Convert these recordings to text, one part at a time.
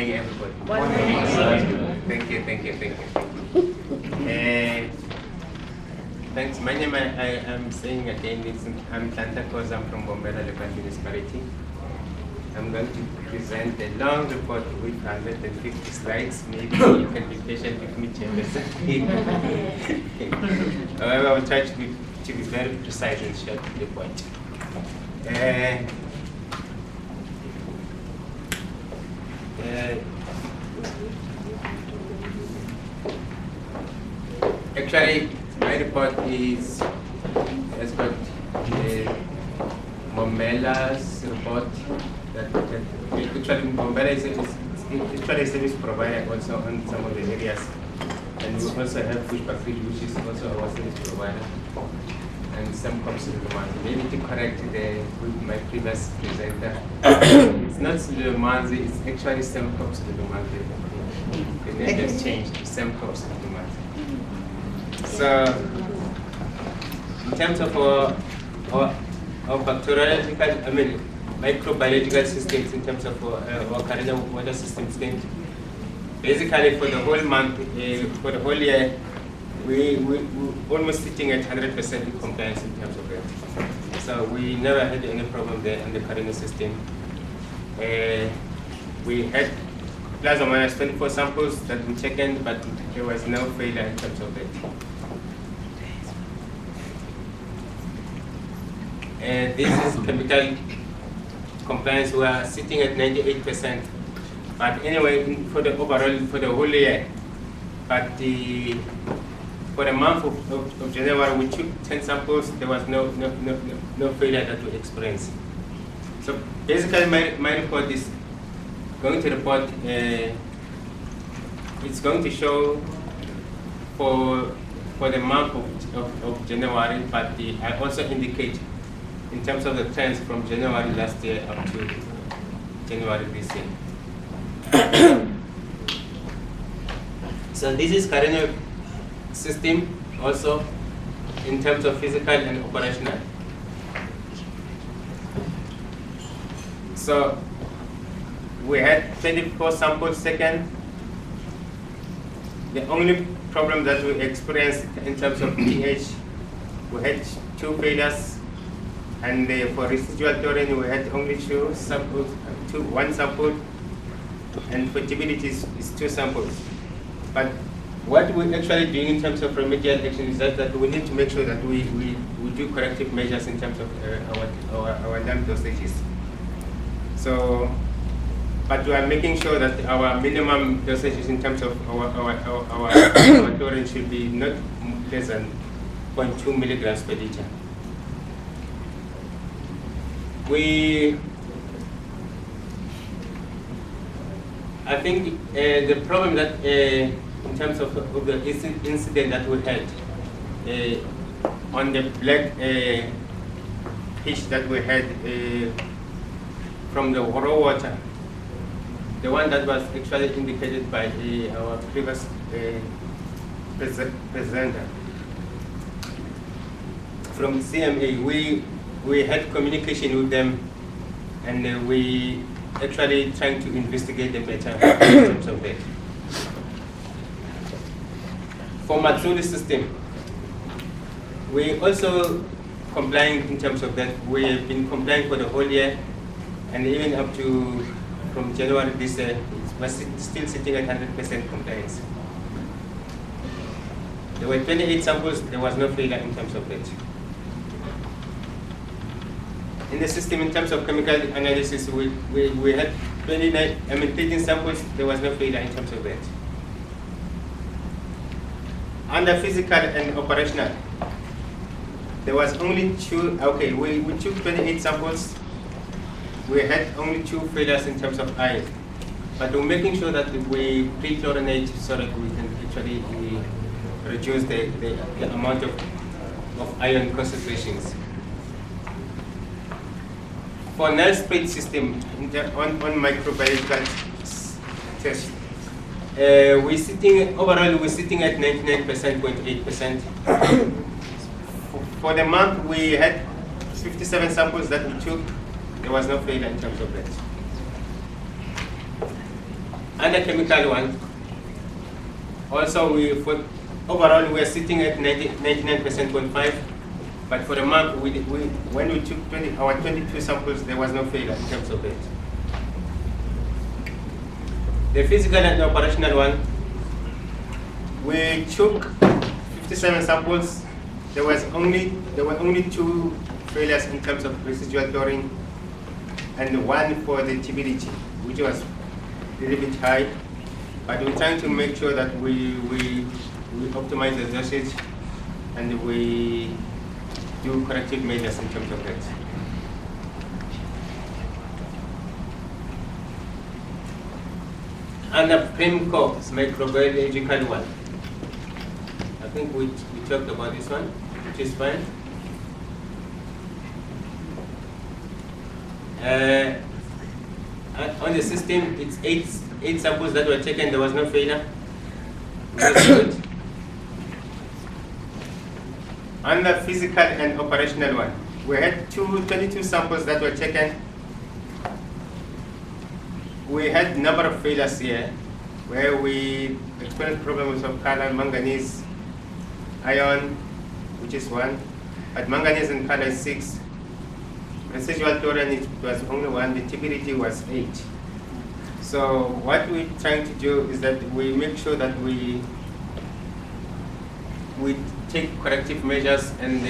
morning, everybody. Morning. Thank you. Thanks. My name, I'm saying again, I'm Coza. I'm from Mbombela local municipality. I'm going to present a long report with 150 slides. Maybe you can be patient with me, Chambers. However, I will try to be very precise and short to the point. Actually, my report has got Mbombela's report. Actually, Mbombela is actually a service provider also on some of the areas, and we also have Pushback, which is also our service provider, and some comes to the market. Maybe to correct with my previous presenter, it's not the market, it's actually some comes to the market. The name has changed, some comes to the market. So, in terms of our bacteriological, microbiological systems, in terms of our Carina water systems, basically for the whole month, for the whole year, we almost sitting at 100% compliance in terms of that. So we never had any problem there in the Carina system. We had plus or minus 24 samples that we checked, but there was no failure in terms of that. This is chemical compliance. We are sitting at 98%. But anyway, for the overall, for the whole year, but for the month of January, we took 10 samples. There was no failure that we experienced. So basically, my report is going to report. It's going to show for the month of January, but I also indicate in terms of the trends from January last year up to January this year. So this is current system also in terms of physical and operational. So we had 24 samples taken. The only problem that we experienced in terms of pH, we had 2 failures. And for residual taurine, we had only 2 samples, 1 sample, and for turbidity is 2 samples. But what we're actually doing in terms of remedial action is that we need to make sure that we do corrective measures in terms of our dam dosages. So, but we are making sure that our minimum dosages in terms of our taurine should be not less than 0.2 milligrams per liter. I think the problem that in terms of the incident that we had on the black fish that we had from the raw water, the one that was actually indicated by our previous presenter from CMA, we had communication with them, and we actually trying to investigate them better in terms of that. For Matsuri system, we also complying in terms of that. We have been complying for the whole year, and even up to from January this year, we're still sitting at 100% compliance. There were 28 samples. There was no failure in terms of that. In the system, in terms of chemical analysis, we had 13 samples. There was no failure in terms of that. Under physical and operational, there was only 2. Okay, we took 28 samples. We had only 2 failures in terms of iron, but we're making sure that we pre-chlorinate so that we can actually reduce the amount of iron concentrations. For null spread system on microbiological test, we're sitting overall we're sitting at 99.8%. For the month, we had 57 samples that we took. There was no failure in terms of that. And the chemical one, also overall we are sitting at 99.5%, but for the month, when we took our 22 samples, there was no failure in terms of it. The physical and operational one, we took 57 samples. There were only 2 failures in terms of residual chlorine, and 1 for the TBDT, which was a little bit high. But we're trying to make sure that we optimize the dosage and we do corrective measures in terms of that. And the PRIMCO microbiological one. I think we talked about this one, which is fine. On the system, it's 8 samples that were taken. There was no failure. That's good. On the physical and operational one, we had 22 samples that were taken. We had a number of failures here, where we experienced problems of color, manganese, iron, which is 1, but manganese and color is 6. Residual chlorine was only 1, the TBDT was 8. So what we're trying to do is that we make sure that we take corrective measures, and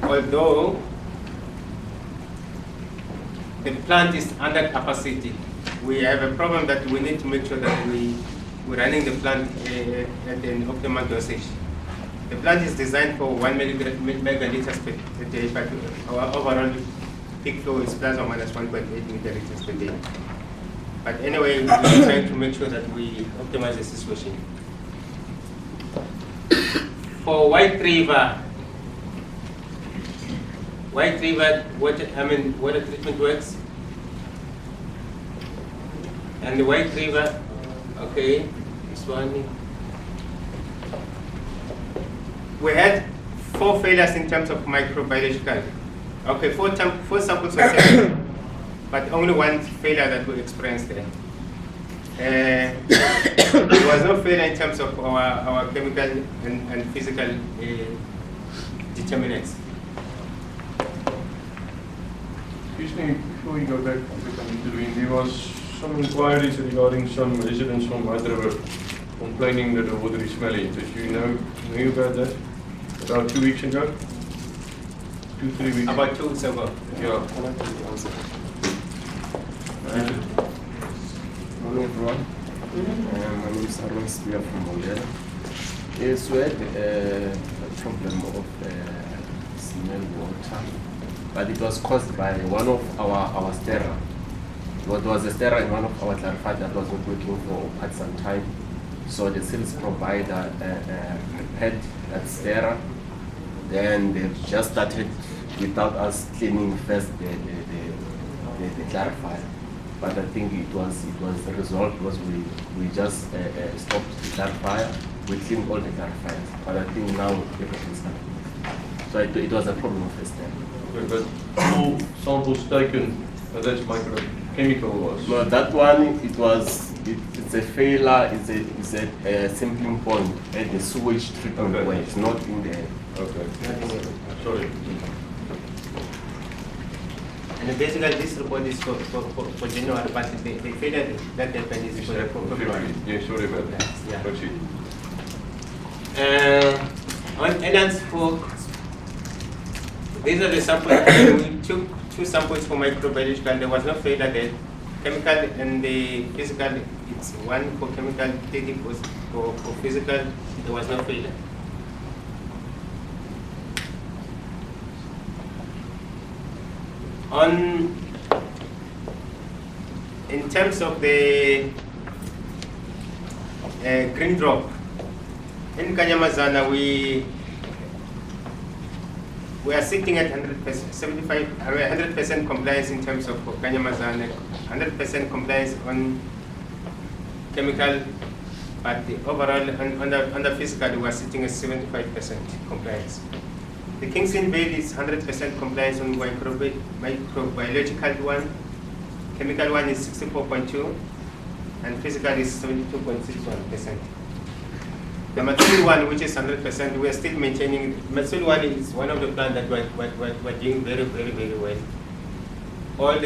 although the plant is under capacity, we have a problem that we need to make sure that we're running the plant at an optimal dosage. The plant is designed for 1 megaliters per day, but our overall peak flow is plus or minus 1.8 megaliters per day. But anyway, we're trying to make sure that we optimize the situation. For White River water treatment works. And the White River, okay, this one. We had 4 failures in terms of microbiological. Okay, 4 samples were taken, but only 1 failure that we experienced there. There was no failure in terms of our chemical and physical determinants. Excuse me, before we go back to the intervene, there was some inquiries regarding some residents from White River complaining that the water is smelly. Did you know about that? About 2 weeks ago? 2-3 weeks ago? About 2 weeks ago. Yeah. Morning everyone. My name is from Mbombela. Yes, we had a problem of smell water, but it was caused by one of our stirrer. What was a stirrer in one of our clarified that was not working for quite some time. So the sales provider had that stirrer. Then they just started without us cleaning first the clarifier. But I think it was resolved because we just stopped the clarifier. We cleaned all the clarifiers. But I think now everything's done. So it was a problem of first time. Okay, but all samples taken, that's microchemical was? No, that one, it's a failure, it's a sampling point at the sewage treatment Okay. point, it's not in the... Okay. Sorry. And basically this report is for January, but the failure that happened is for February. Yeah, sorry about that. Yeah. Proceed. On Elan's book, these are the samples. We took 2 samples for microbiological. There was no failure there. Chemical and the physical, it's 1 for chemical, 30 for physical. There was no failure. In terms of the green drop, in Kanyamazana we are sitting at 100% compliance in terms of Kanyamazana, 100% compliance on chemical, but the overall on the physical we are sitting at 75% compliance. The Kingston Vale is 100% compliance on microbiological one, chemical one is 64.2, and physical is 72.61%. The material one, which is 100%, we are still maintaining. Material one is one of the plants that we're doing very, very, very well. All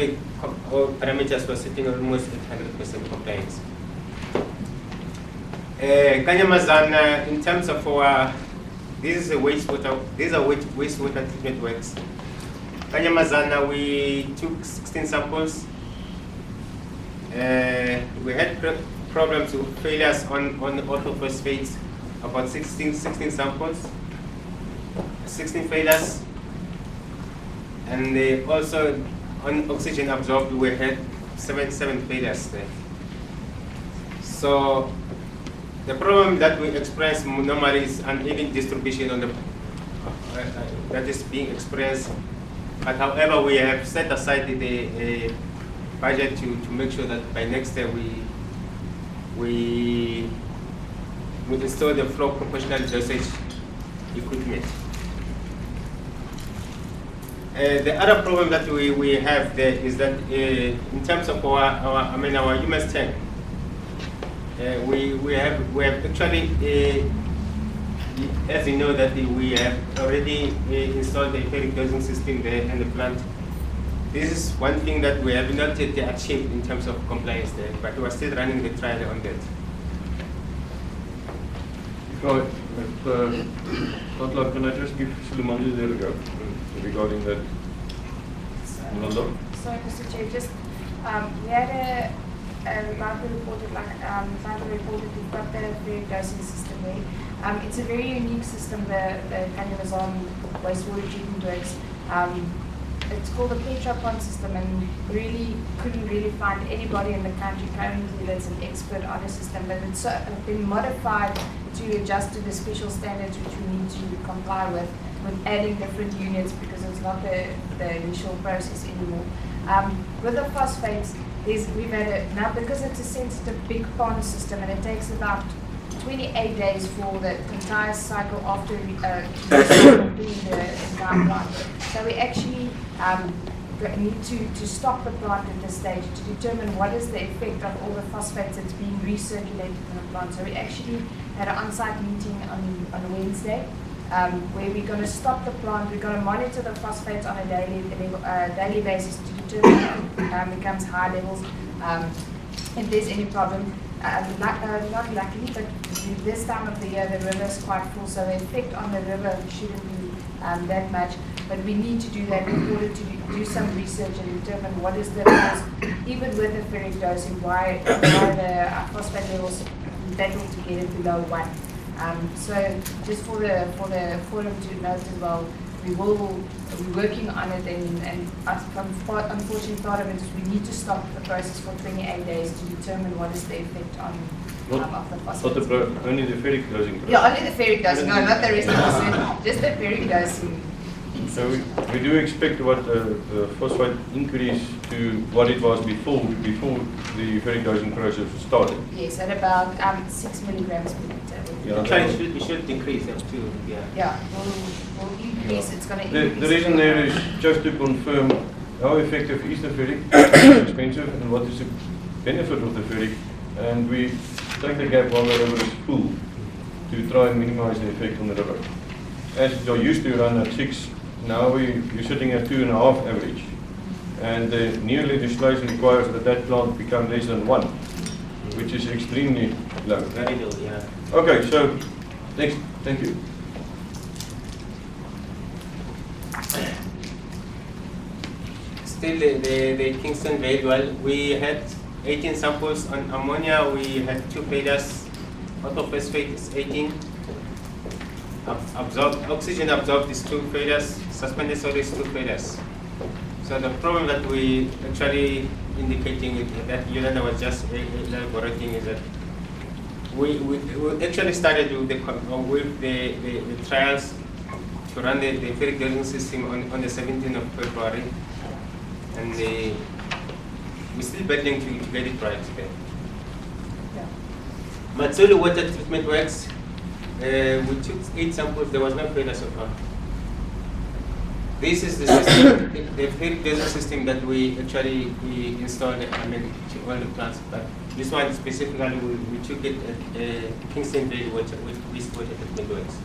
parameters were sitting almost at 100% compliance. Kanyamazana, in terms of our, this is a wastewater. These are wastewater treatment works. Kanyamazana, we took 16 samples. We had problems with failures on orthophosphates, about 16 samples, 16 failures. And also on oxygen absorbed, we had 7 failures there. So the problem that we experience normally is uneven distribution on the that is being experienced. But however, we have set aside the budget to make sure that by next year we install the flow proportional dosage equipment. The other problem that we have there is that in terms of our humus tank, we have actually, as you know, that we have already installed the ferric dosing system there in the plant. This is one thing that we have not yet achieved in terms of compliance there, but we are still running the trial on that. Right. Can I just give Suleiman there a go regarding that? Sorry, Mr. Chair, just we had like we reported, we've got the ferric dosing system there. It's a very unique system, the Kanyamazan wastewater treatment works. It's called the Petropon system, and really couldn't really find anybody in the country currently that's an expert on the system, but it's been modified to adjust to the special standards which we need to comply with adding different units, because it's not the initial process anymore. With the phosphates, we've had now, because it's a sensitive big pond system, and it takes about 28 days for the entire cycle after doing the entire plant. So we actually need to stop the plant at this stage to determine what is the effect of all the phosphates that's being recirculated in the plant. So we actually had an on-site meeting on Wednesday where we're going to stop the plant. We're going to monitor the phosphates on a daily basis to determine if it becomes high levels, if there's any problem. Not luckily, but this time of the year the river is quite full, so the effect on the river shouldn't be that much. But we need to do that in order to do some research and determine what is the cause, even with the ferric dosing, why the phosphate levels battle to get it below 1. So just for the forum to note as well, we're working on it, and unfortunately part of it is we need to stop the process for 28 days to determine what is the effect on of the phosphates. Only the ferric dosing process? Yeah, only the ferric dosing, no, not the rest of the system, just the ferric dosing. So we do expect what the phosphate increase to what it was before the ferric dosing process started? Yes, at about 6 milligrams per liter. Yeah, it should increase up to, Yeah, we'll increase, it's going to increase. The reason there is just to confirm how effective is the ferric, it's expensive, and what is the benefit of the ferric, and we take the gap while the river is full to try and minimize the effect on the river. As you're used to run at 6, now you're sitting at 2.5 average, and the near legislation requires that plant become less than 1, which is extremely low. very low, yeah. Okay, so next, thank you. Still the Kingston very well. We had 18 samples on ammonia. We had 2 failures. Orthophosphate is 18. Oxygen absorbed is 2 failures. Suspended solid is 2 failures. So the problem that we actually indicating that Yolanda was just elaborating is that we actually started with the trials to run the ferric dosing system on the 17th of February, and we're still battling to get it right today. Yeah. Matsulu water treatment works. We took 8 samples. There was no failure so far. This is the system, the irrigation system that we actually installed, to all the plants. But this one specifically, we took it at Kingstonville wastewater treatment works.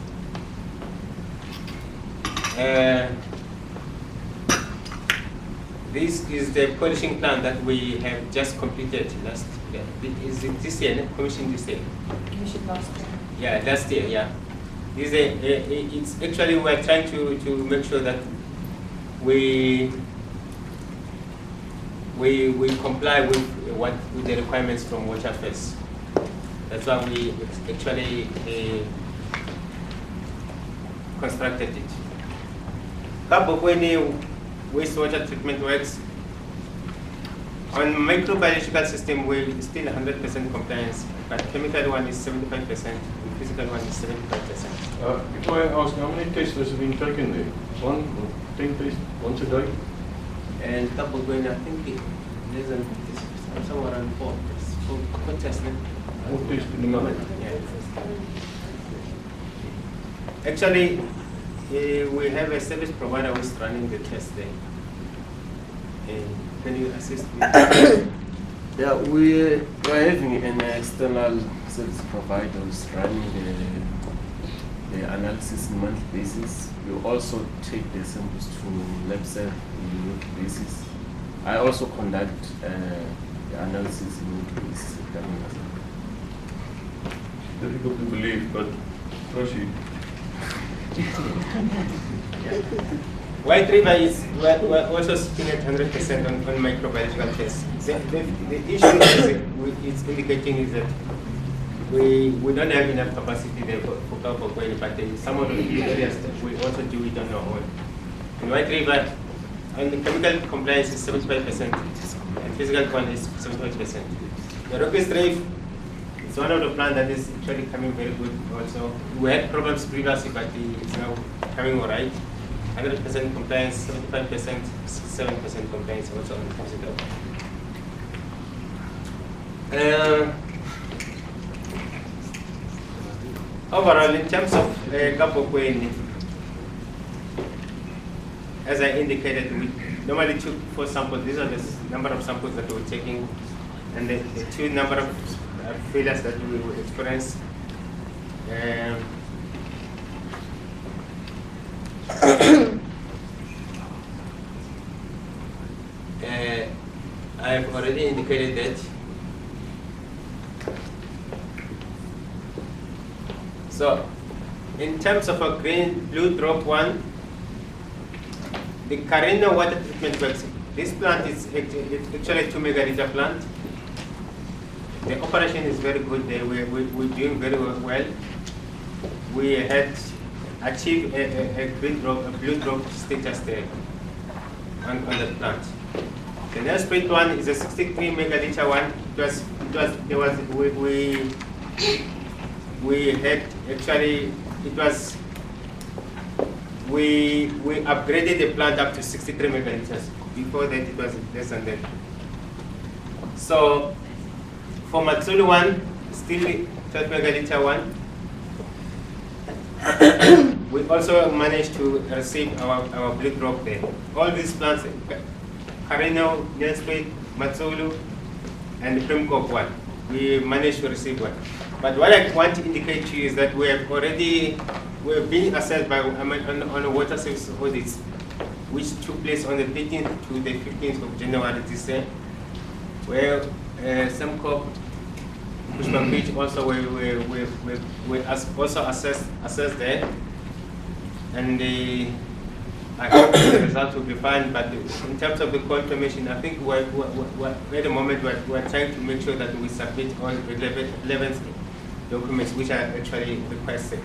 This is the polishing plant that we have just completed last year. Is it this year, commissioned this year? Commissioned last year. Yeah, last year, yeah. This it's actually we're trying to make sure that we comply with the requirements from Water First. That's why we actually constructed it. Kabokweni wastewater treatment works. On microbiological system, we're still 100% compliance, but chemical one is 75%, and physical one is 75%. If I ask, how many tests has been taken there? 1 or 10 tests once a day? And Kabokweni, I think less than somewhere around 4 tests. 4 tests in a month? Yeah. Actually, we have a service provider who's running the test there. Can you assist me? Yeah, we're having an external service provider who's running the analysis on a monthly basis. We also take the samples to LabServe on a weekly basis. I also conduct the analysis on a weekly basis. Difficult to believe, but proceed. White River is we're also sitting at 100% on microbiological tests. The issue it's indicating is that we don't have enough capacity there for Kabokweni, but some of the areas that we also do it on our own. In White River, and the chemical compliance is 75%, and physical one is 75%. The Rocky Strafe is one of the plants that is actually coming very good also. We had problems previously, but it's now coming all right. 100% compliance, 75%, 67% compliance also on the physical. Overall, in terms of Kabokweni, as I indicated, we normally took 4 samples. These are the number of samples that we were taking, and the 2 number of failures that we will experience. I have already indicated that. So, in terms of a blue drop one, the Carino water treatment works. This plant is actually a 2 megaliter plant. The operation is very good. We're doing very well. We had achieved a blue drop status there on the plant. The next split one is a 63 megaliter one. We upgraded the plant up to 63 megaliters. Before that, it was less than that. So, for Matsulu one, still 12 megaliter one. We also managed to receive our blue drop there. All these plants, Carino, Nesprit, Matsulu, and Primcock one, we managed to receive one. But what I want to indicate to you is that we're being assessed by on a water service audits, which took place on the 13th to the 15th of January this year, where Semco, Bushman Beach also we also assessed there, and I hope the results will be fine. But in terms of the confirmation, I think we're at the moment we're trying to make sure that we submit all relevant documents which are actually requested.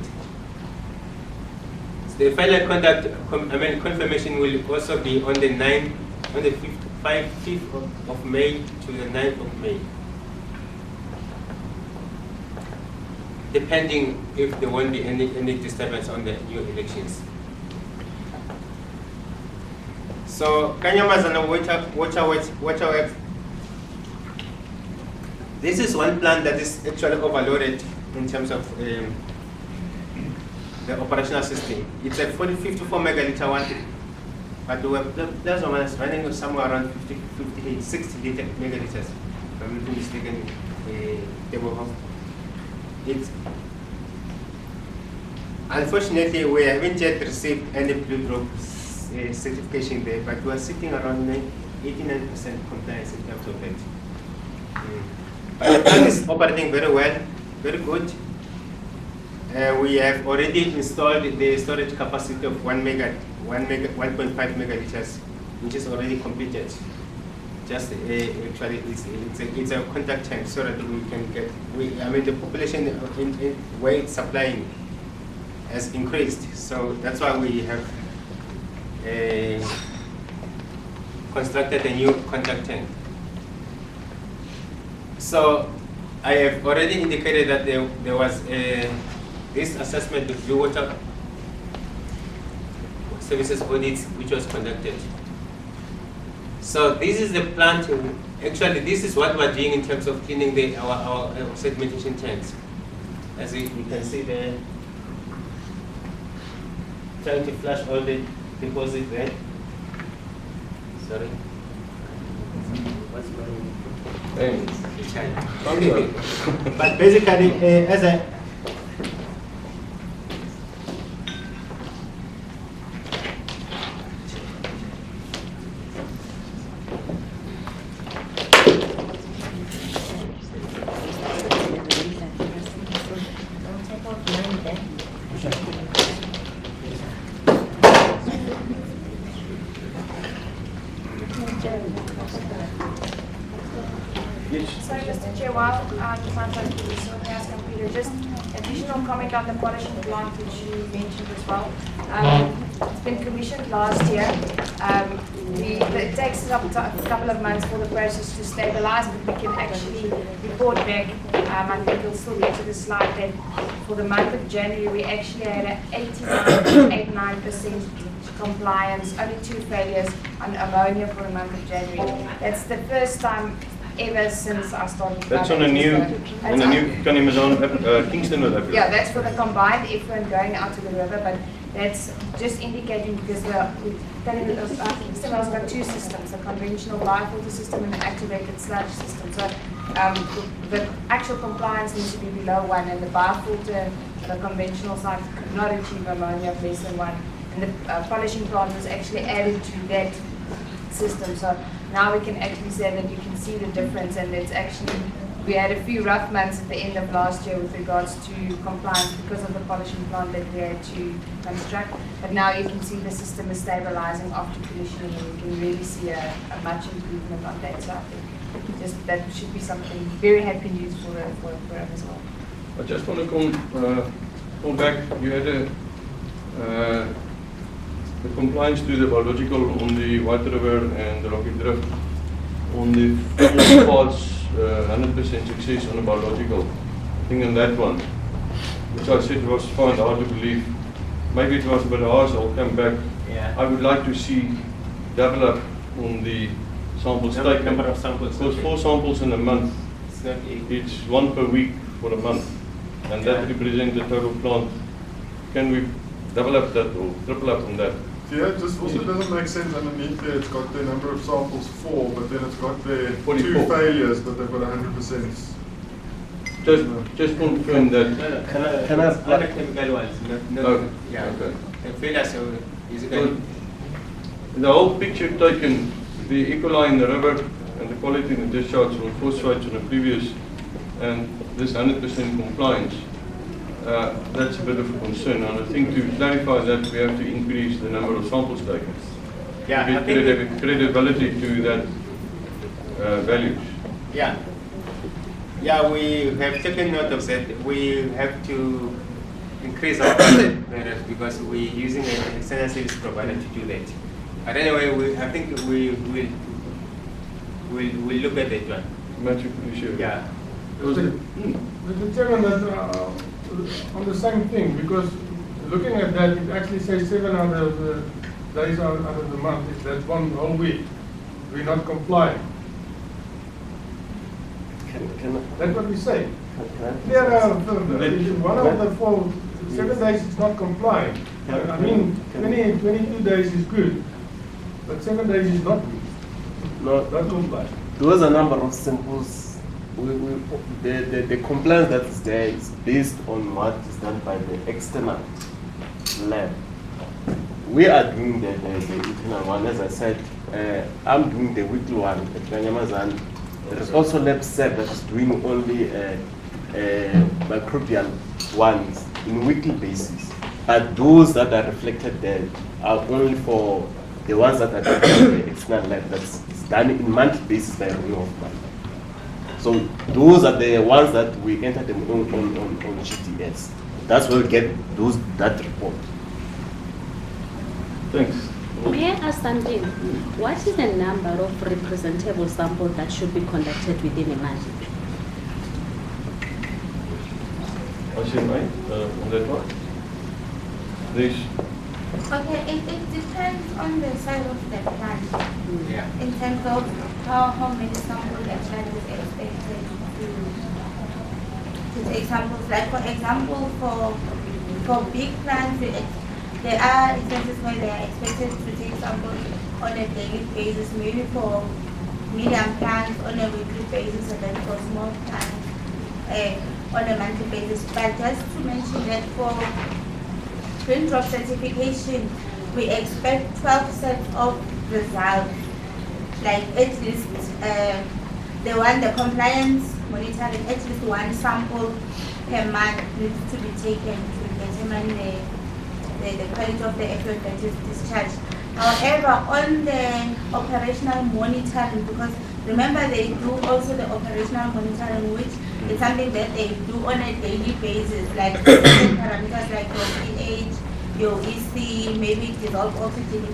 The final confirmation will also be on the 5th of May to the 9th of May. Depending if there won't be any disturbance on the new elections. So, Kanyamazana water works. This is one plant that is actually overloaded in terms of the operational system. It's a 54 megaliter one. but we were plus or minus running somewhere around 60 megaliters. If I'm not mistaken, table home. It's unfortunately we haven't yet received any blue drop certification there, but we are sitting around 89% compliance in terms of that. But the plant is operating very well, very good. We have already installed the storage capacity of 1.5 megaliters, which is already completed. Just actually, it's a contact tank so that we can get. I mean, the population in where it's supplying has increased, so that's why we have constructed a new contact tank. So I have already indicated that there was this assessment of blue water services audits which was conducted. So this is the plant. Actually, this is what we're doing in terms of cleaning our sedimentation tanks. As you can see there, trying to flush all the deposit there. Sorry. What's going on? Okay. But basically, as I Sorry, Mr. Chair, while the sounds like computer, just additional comment on the polishing plant which you mentioned as well. It's been commissioned last year. It takes a couple of months for the process to stabilize, but we can actually report back. I think we'll still get to the slide that for the month of January we actually had an 89% compliance, only 2 failures on ammonia for the month of January. That's the first time ever since I started. That's on a new Kingston with Africa. Yeah, that's for the combined effluent going out to the river, but that's just indicating because Kingston has got 2 systems, a conventional biofilter system and an activated sludge system. So the actual compliance needs to be below 1, and the biofilter, the conventional side, could not achieve ammonia of less than 1. And the polishing plant was actually added to that system. So now we can actually say that you can see the difference, and it's actually, we had a few rough months at the end of last year with regards to compliance because of the polishing plant that we had to construct. But now you can see the system is stabilizing after commissioning, and you can really see a much improvement on that. So I think just that should be something very happy news for us as well. I just want to come back. You had the compliance to the biological on the White River and the Rocky Drift on the parts, 100% success on the biological. I think on that one, which I said was fine, hard to believe. Maybe it was a bit harsh, I'll come back. Yeah. I would like to see double up on the samples taken. Number of samples. Because 4 samples in a month, it's 1 per week for a month. And that represents the total plant. Can we double up that or triple up on that? Yeah, it just also doesn't make sense underneath there. It's got the number of samples 4, but then it's got the 2 failures, but they've got 100%. Just confirm that. Can I other chemical ones? Oh, yeah. okay. The failures is Well, the whole picture taken, the E. coli in the river and the quality in the discharge from phosphates on the previous, and this 100% compliance. That's a bit of a concern, and I think to clarify that we have to increase the number of samples taken. Yeah, to get credibility to that values. Yeah. Yeah, we have taken note of that. We have to increase our budget because we're using an external service provider to do that. But anyway, I think we'll look at that one. Much appreciated. Yeah. Mr. Chairman, that's on the same thing, because looking at that, it actually says 7 out of the days out of the month. If that's 1 whole week, we're not complying. That's what we say. Yeah, one of the 4, 7 days is not complying. I mean, 22 days is good. But 7 days is not weak. No, Not compliant. those are number of samples. The compliance that is there is based on what is done by the external lab. We are doing the internal one, as I said. I'm doing the weekly one at Kanyamazan. There is also Lab SEP that is doing only microbial ones in weekly basis. But those that are reflected there are only for the ones that are done by the external lab. That's done in monthly basis by review of month. So those are the ones that we enter them on GTS. That's where we get that report. Thanks. May I ask something? What is the number of representable samples that should be conducted within a month? What's your mind on that one? Please. Okay, it depends on the size of the plant. Yeah. In terms of how many samples a plant is expected to take samples. Like for example, for big plants, there are instances where they are expected to take samples on a daily basis, maybe for medium plants on a weekly basis, and then for small plants on a monthly basis. But just to mention that for green drop certification, we expect 12 sets of results, like at least the compliance monitoring, at least one sample per month needs to be taken to determine the quality of the effluent that is discharged. However, on the operational monitoring, because remember they do also the operational monitoring, which is something that they do on a daily basis, like certain parameters like your pH, your EC, maybe dissolved oxygen,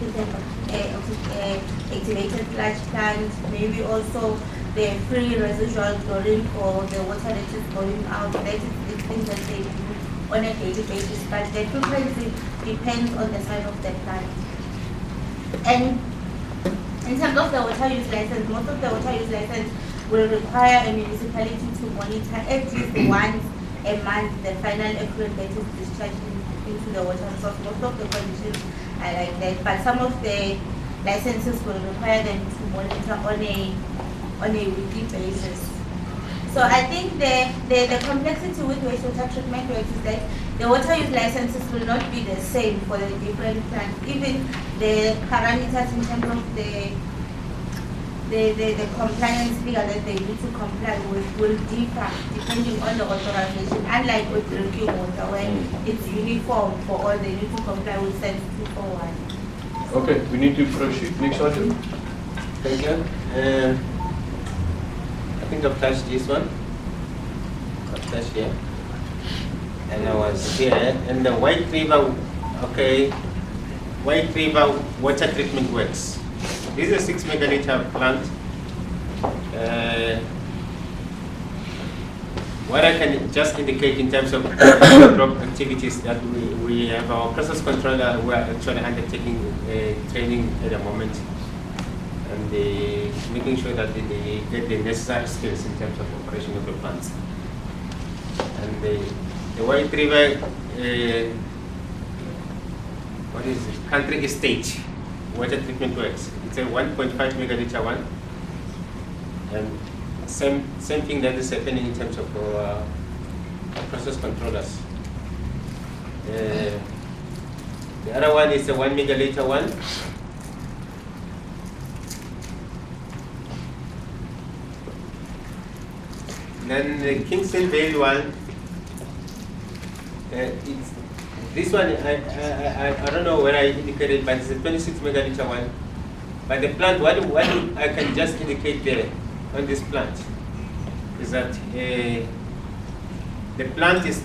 activated flash plant, maybe also the free residual chlorine or the water that is going out. That is the things that they do on a daily basis, but the frequency depends on the size of the plant. And in terms of the water use license, most of the water use license will require a municipality to monitor at least once a month the final effluent that is discharged into the water source. Most of the conditions are like that, but some of the licenses will require them to monitor on a weekly basis. So I think the complexity with wastewater treatment works is that the water use licenses will not be the same for the different plants. Even the parameters in terms of the compliance figure that they need to comply with will differ depending on the authorization. Unlike with drinking water, where it's uniform for all, they need to comply with Sense 241. Okay, we need to proceed. Next item. Thank you. I think I've touched this one. I've touched here. And I was here. And the White River, okay, White River water treatment works. This is a 6 megaliter plant. What I can just indicate in terms of drop activities that we have our process controller who are actually undertaking training at the moment, and making sure that they get the necessary skills in terms of operation of the plants. And the White River, what is it? Country estate water treatment works. It's a 1.5 megaliter one, and same thing that is happening in terms of process controllers. The other one is a 1 megaliter one. Then the Kingston Vale one, it's this one. I don't know where I indicated, but it's a 26 megaliter one. But the plant, what I can just indicate there on this plant is that the plant is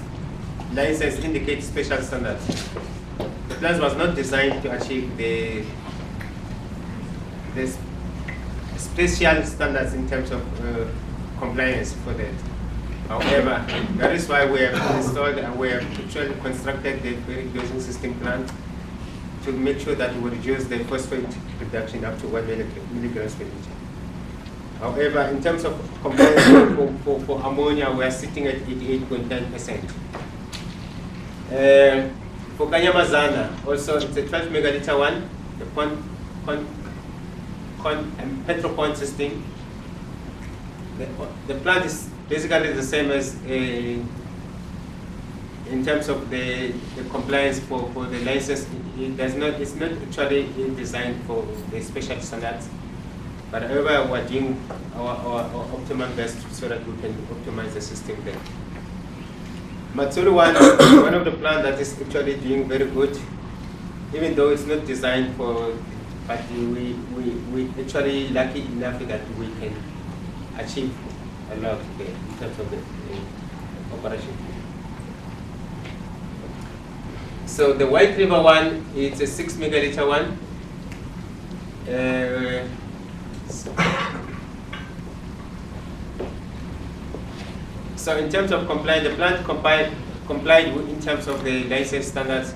license indicates special standards. The plant was not designed to achieve the special standards in terms of compliance for that. However, that is why we have installed and we have actually constructed the very dosing system plant to make sure that we reduce the phosphate reduction up to 1 milligrams per liter. However, in terms of compliance for ammonia, we are sitting at 88.9%. For Kanyamazana, also it's a 12 megaliter one. The petrol point system. The plant is basically the same as in terms of the compliance for the license. It's not actually designed for the special standards. But however, we're doing our optimum best so that we can optimize the system there. Matsuru one of the plants that is actually doing very good, even though it's not designed for, but we actually lucky enough that we can achieve a lot there in terms of the operation. So the White River one, it's a 6 megaliter one. So in terms of compliance, the plant complied with in terms of the license standards,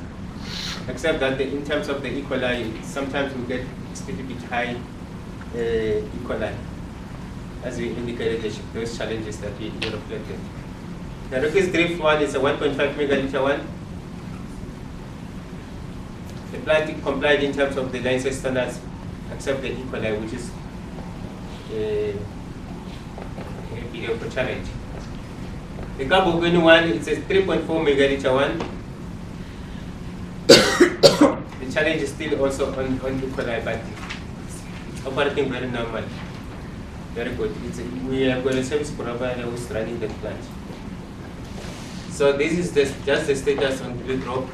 except that in terms of the E. coli, sometimes we get a little bit high E. coli, as we indicated those challenges that we reflected. The Rockies Drift one is a 1.5 megaliter one. The plant complied in terms of the license standards, except the E. coli, which is a bit of a challenge. The Gabogoni one, it's a 3.4 megaliter one. The challenge is still also on E. coli, but it's operating very normal. Very good. We have got a service provider who's running the plant. So this is just the status on the drop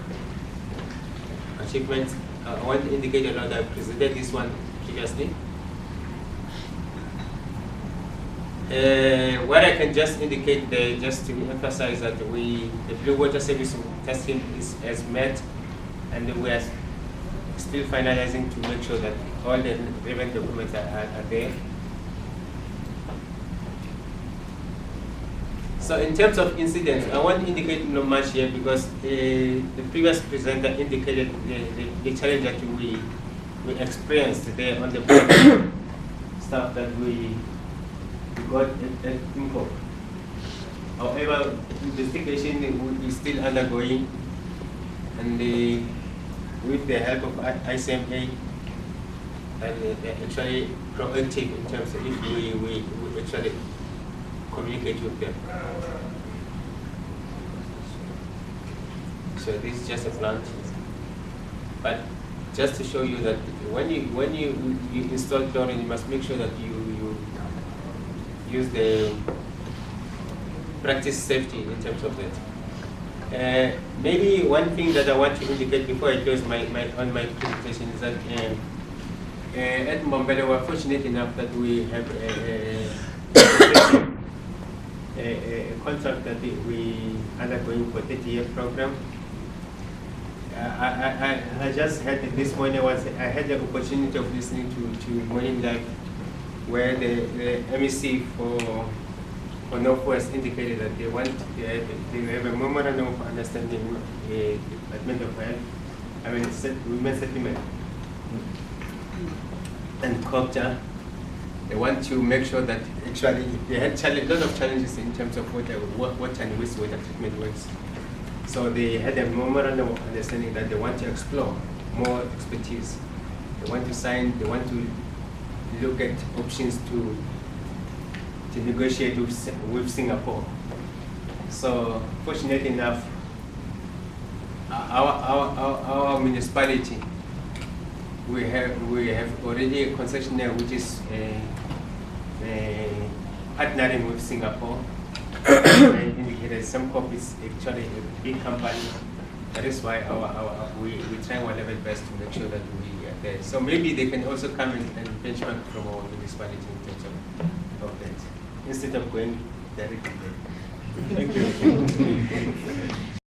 achievements. I want to indicate a lot. I presented this one previously. What I can just indicate there, just to emphasize that the blue water service testing has met, and we are still finalizing to make sure that all the relevant documents are there. So in terms of incidents, I want to indicate not much here because the previous presenter indicated the challenge that we experienced there on the stuff that we got at IMCO. However, investigation is still undergoing, and with the help of ICMA, they're actually proactive in terms of if we actually communicate with them. So this is just a plant, but just to show you that when you install chlorine, you must make sure that you use the practice safety in terms of that. Maybe one thing that I want to indicate before I close my presentation is that at Mbombela we're fortunate enough that we have a contract that we undergoing for 30-year program. I just had this morning I had the opportunity of listening to Morning Live, where the MEC for Northwest indicated that they have a memorandum of understanding with the Department of Health, Women's Settlement and Coza. They want to make sure that actually they had a lot of challenges in terms of water and wastewater treatment works. So they had a memorandum of understanding that they want to explore more expertise. They want to look at options to negotiate with Singapore. So fortunately enough, our municipality, we have already a concessionaire which is partnering with Singapore. I indicated Sembcorp is actually a big company. That is why we try our level best to make sure that we are there. So maybe they can also come and benchmark from our municipality in terms of that, instead of going directly there. Thank you.